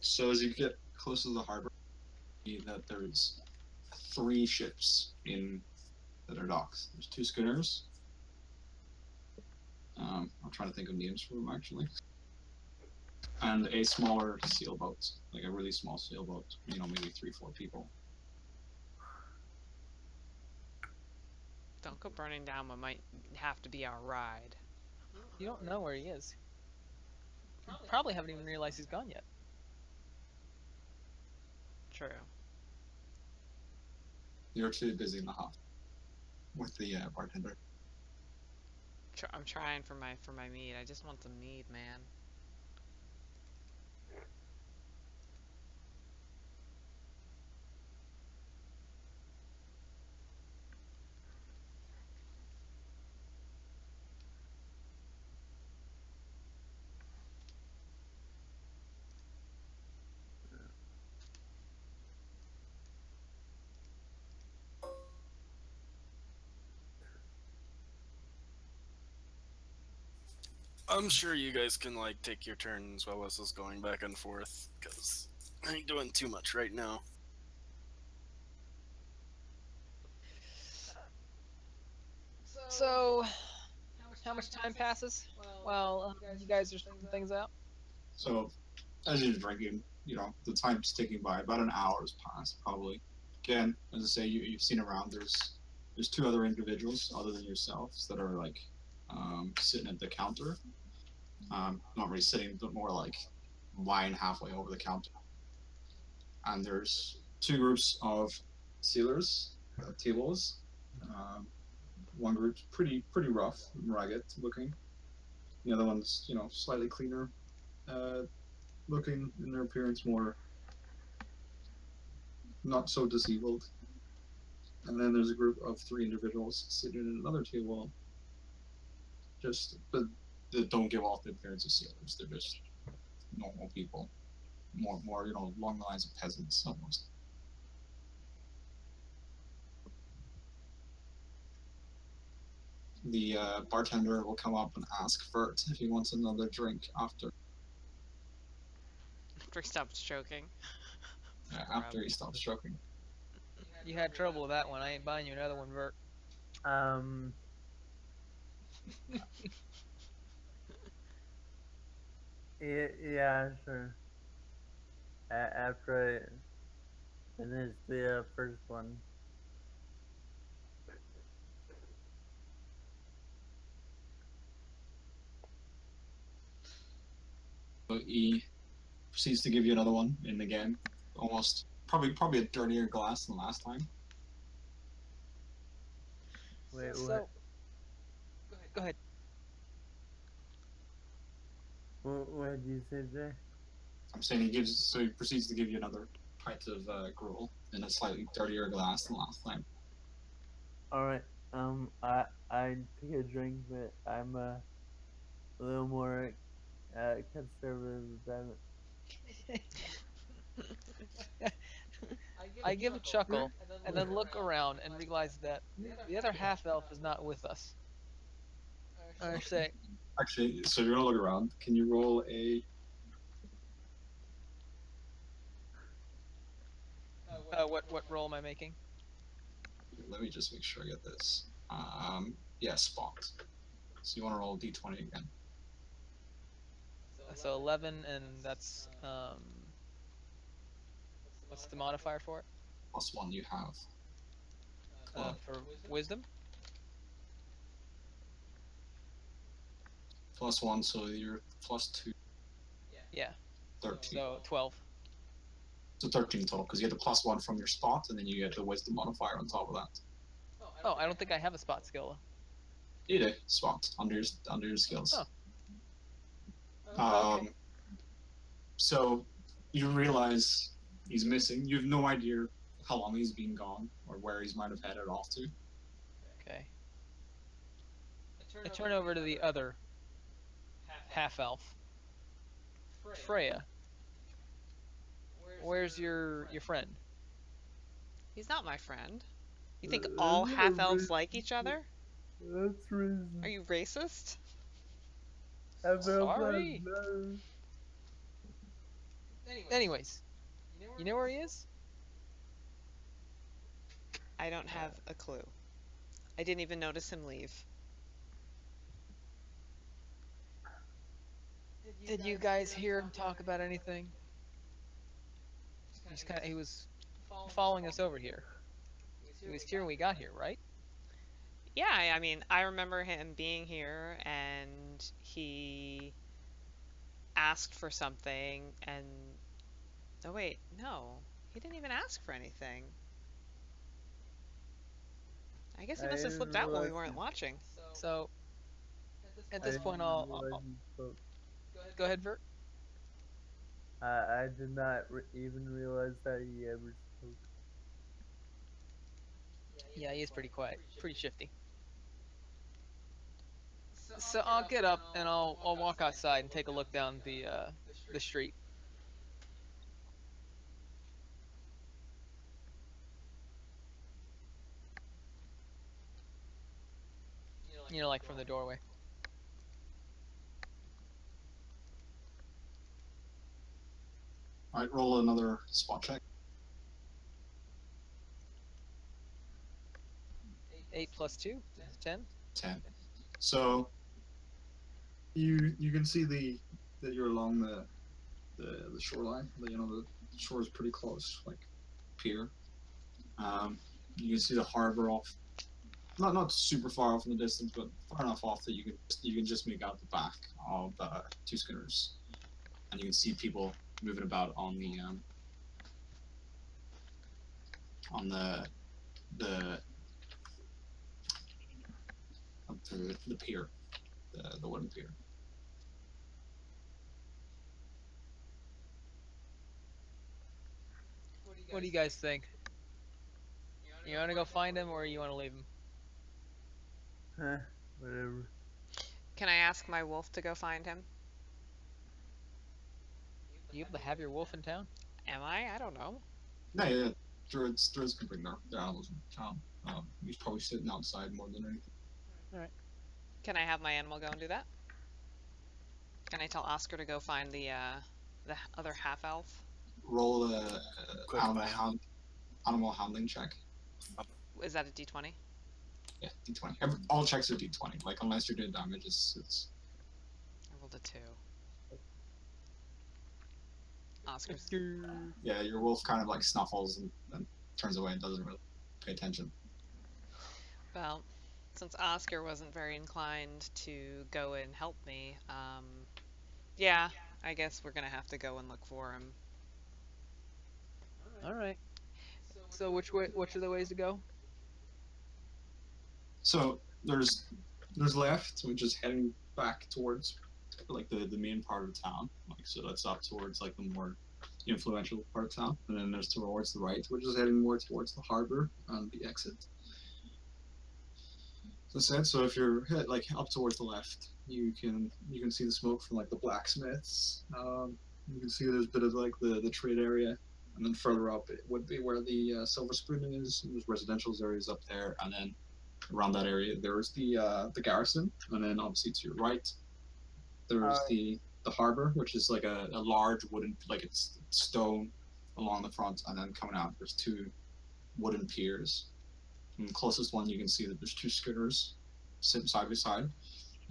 So as you get close to the harbor, you see that there's 3 ships in that are docks. There's 2 schooners. I'm trying to think of names for them actually. And a smaller sailboat, like a really small sailboat. Maybe 3-4 people. Don't go burning down what might have to be our ride. You don't know where he is. You probably haven't even realized he's gone yet. True. You're too busy in the hop with the bartender. I'm trying for my mead. I just want some mead, man. I'm sure you guys can like take your turns while this is going back and forth, because I ain't doing too much right now. So, how much time passes? Well, you guys are sorting things out. So as you're drinking, the time's ticking by. About an hour has passed, probably. Again, as I say, you've seen around. There's 2 other individuals other than yourselves that are like sitting at the counter. Not really sitting, but more like lying halfway over the counter. And there's 2 groups of sailors at tables. One group's pretty rough and ragged looking. The other one's slightly cleaner looking in their appearance, more not so disabled. And then there's a group of 3 individuals sitting at another table, but they don't give off the appearance of sailors. They're just normal people, more along the lines of peasants almost. The bartender will come up and ask Vert if he wants another drink after. After he stops choking. After he stops stroking. You had trouble with that one. I ain't buying you another one, Vert. Um. Yeah, sure. After I finish the first one. So he proceeds to give you another one, and again, almost probably a dirtier glass than last time. Wait, So, go ahead. what did you say, Jay? I'm saying he proceeds to give you another pint of gruel in a slightly dirtier glass than last time. All right. I take a drink, but I'm a little more conservative than. I give a chuckle and then look around and realize that the other half elf is not with us. I say, Actually, so you're gonna look around. Can you roll a? what role am I making? Let me just make sure I get this. Yeah, spot. So you want to roll d20 again. So 11, and that's what's the modifier for it? +1 you have. For wisdom. +1, so you're +2. Yeah. 13. So 12. So 13 total, because you get the +1 from your spot, and then you get the wisdom modifier on top of that. Oh, I don't think I have a spot skill. You do. Spot under your skills. Oh. Okay. So you realize he's missing. You have no idea how long he's been gone or where he might have headed off to. Okay. I turn over to the other half elf. Freya. Where's your friend? He's not my friend. You think all half elves like each other? That's reason. Are you racist? Sorry. Anyways, you know where he is? I don't have a clue. I didn't even notice him leave. Did you guys hear him talk about anything? He was following us over here. He was here when we got here, right? Yeah, I mean, I remember him being here and he asked for something and oh wait, no. He didn't even ask for anything. I guess he I must have didn't slipped out when we realize weren't watching. So at I this didn't point, realize he spoke. go ahead, Vert. I did not even realize that he ever spoke. Yeah, he is pretty quiet, pretty shifty. So I'll get up and I'll walk outside and take a look down the street. You know, like from the doorway. All right, roll another spot check. 8 plus 2 is 10. 10. So you can see that you're along the shoreline. The shore is pretty close, like pier. You can see the harbor off, not super far off in the distance, but far enough off that you can just make out the back of two schooners, and you can see people moving about on the pier, the wooden pier. What do you guys think? You want to go find him or you want to leave him? Huh, whatever. Can I ask my wolf to go find him? You able to have your wolf in town? Am I? I don't know. Yeah. Druids can bring their animals in town. He's probably sitting outside more than anything. Can I have my animal go and do that? Can I tell Oscar to go find the other half elf? Roll a Quick animal handling check. Is that a D20? Yeah, D20. All checks are D20. Like unless you're doing damage, it's I rolled a 2. Oscar's. yeah. Your wolf kind of like snuffles and turns away and doesn't really pay attention. Well, since Oscar wasn't very inclined to go and help me, yeah, I guess we're gonna have to go and look for him. All right. So which are the ways to go? So there's left, which is heading back towards like the main part of town. Like so that's up towards like the more influential part of town, and then there's towards the right, which is heading more towards the harbor and the exit. So I said, so if you're like up towards the left, you can see the smoke from like the blacksmiths. You can see there's a bit of like the trade area, and then further up it would be where the Silver Spoon is. There's residential areas up there, and then around that area there's the garrison, and then obviously to your right there's the harbor, which is like a large wooden, like it's stone along the front, and then coming out there's two wooden piers. And the closest one you can see that there's two schooners sitting side by side.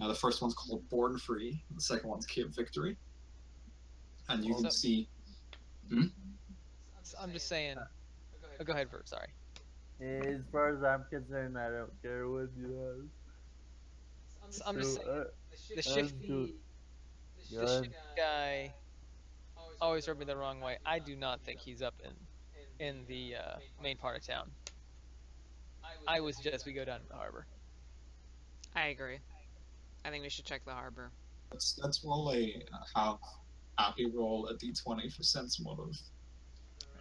Now the first one's called Born Free, and the second one's Cape Victory. And you can see. So I'm just saying. Oh, go ahead, Vert. Sorry. As far as I'm concerned, I don't care what you have. So I'm just saying. The let's shifty, do it. the Go ahead. shifty guy always rubbed me the wrong way. I do not think he's up in the main part of town. I would suggest we go down to the harbor. I agree. I think we should check the harbor. Let's roll a happy roll a d20 for sense motive.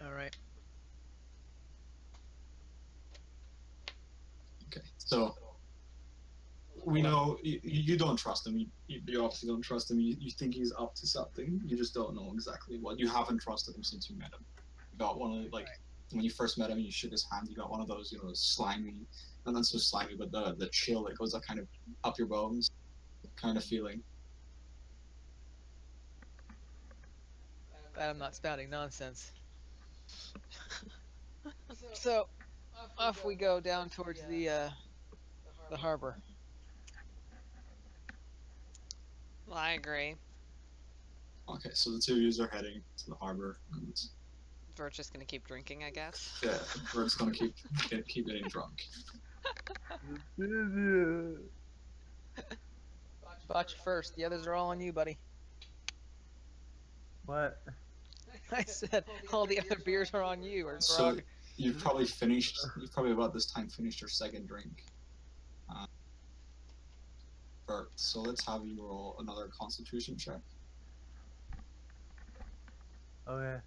All right. Okay, so we know you don't trust him. You obviously don't trust him. You think he's up to something. You just don't know exactly what. You haven't trusted him since you met him. You got one of like when you first met him and you shook his hand. You got one of those slimy, not so slimy, but the chill that goes kind of up your bones, kind of feeling. Glad I'm not spouting nonsense. So, off we go down towards the harbor. Well, I agree. Okay, so the two of you are heading to the harbor, and We're just gonna keep drinking, I guess. yeah, we're just gonna keep getting drunk. Botch first. The others are all on you, buddy. What? I said all the other beers are on you. Or So grog. you've probably finished. You've probably about this time finished your second drink. Bert, so let's have you roll another Constitution check. Okay.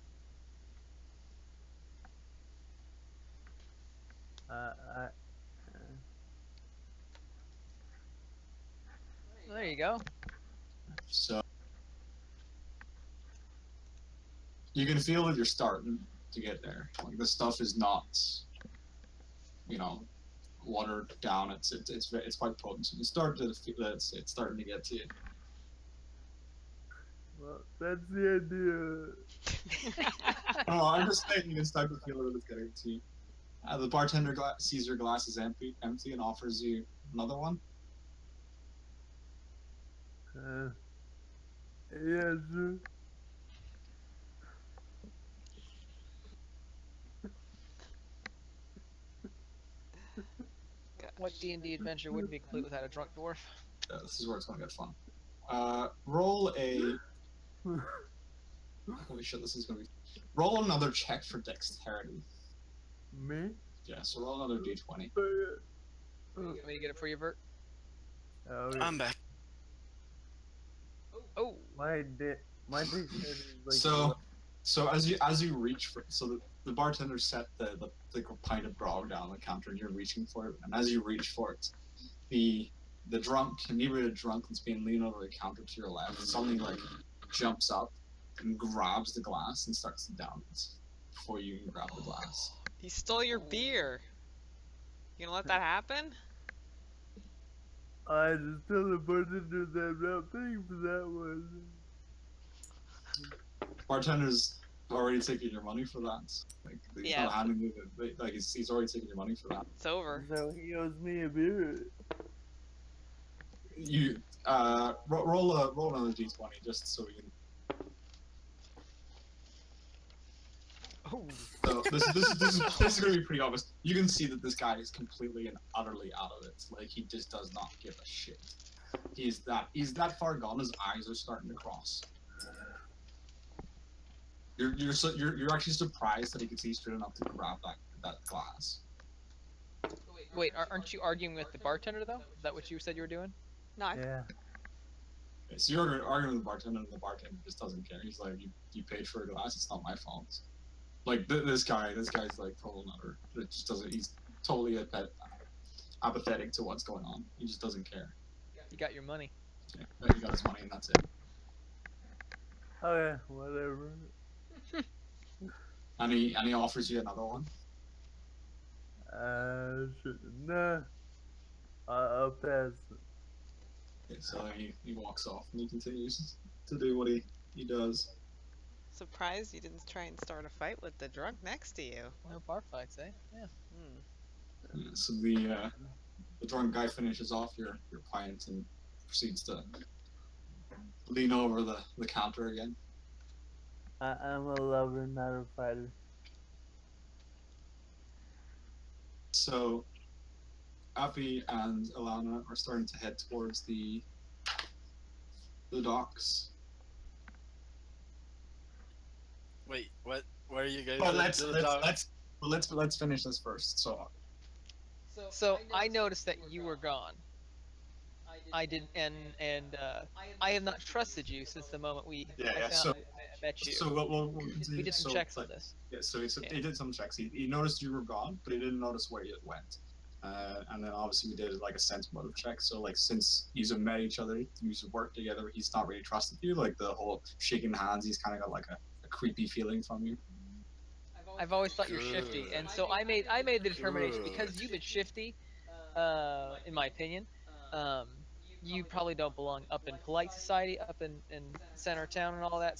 There you go. So you can feel that you're starting to get there. Like the stuff is not, watered down. It's quite potent. So you start to feel that it's starting to get to you. Well, that's the idea. Oh, I'm just saying you can start to feel that it's getting to you. The bartender sees your glass is empty, and offers you another one. Yeah, sure. What D&D adventure wouldn't be complete without a drunk dwarf? Yeah, this is where it's gonna get fun. Roll a. Holy shit, this is gonna be. Roll another check for dexterity. Me? Yeah, so roll another d20. You want me to get it for you, Vert? Oh, I'm back. Oh, my dictionary is like. So as you reach for the bartender set the pint of grog down on the counter and you're reaching for it, and as you reach for it, the inebriated drunk that's being leaning over the counter to your left suddenly like jumps up and grabs the glass and starts to down it before you can grab the glass. He stole your beer. You gonna let that happen? I just told the bartender that I'm not paying for that one. Bartender's already taking your money for that. Like he's Yeah, not handing you the, he's already taking your money for that. It's over. So he owes me a beer. You roll another d20 just so we can. oh, So this is going to be pretty obvious. You can see that this guy is completely and utterly out of it. Like he just does not give a shit. He's that far gone. His eyes are starting to cross. You're actually surprised that he can see straight enough to grab that glass. wait, aren't you arguing with the bartender though? Is that what you said you were doing? No, Yeah. Okay, so you're arguing with the bartender, and the bartender just doesn't care. He's like, you paid for a glass. It's not my fault. Like this guy's like total nutter. It just doesn't. He's totally apathetic to what's going on. He just doesn't care. You got your money. Yeah, he got his money and that's it. Okay, whatever. And he offers you another one. Nah. I'll pass. Okay, so he walks off and he continues to do what he does. surprised you didn't try and start a fight with the drunk next to you. No bar fights, eh? Yeah. Hmm. Yeah, so the drunk guy finishes off your pint and proceeds to lean over the counter again. I'm a lover, not a fighter. So Appy and Alana are starting to head towards the docks. Wait, what? Where are you guys? But at? To the dock? let's finish this first. So I noticed that you were gone. I didn't, and I have not trusted you since the moment I met you. So we'll continue. we did some checks on this. Yeah, so Yeah. he did some checks. He noticed you were gone, but he didn't notice where you went. And then obviously we did like a sense motive check. So like since you met each other, you worked together, he's not really trusted you. Like the whole shaking hands, he's kind of got like a creepy feeling from you. I've always thought you're shifty, and so I made the determination because you've been shifty, in my opinion. You probably don't belong up in polite society, up in center town and all that.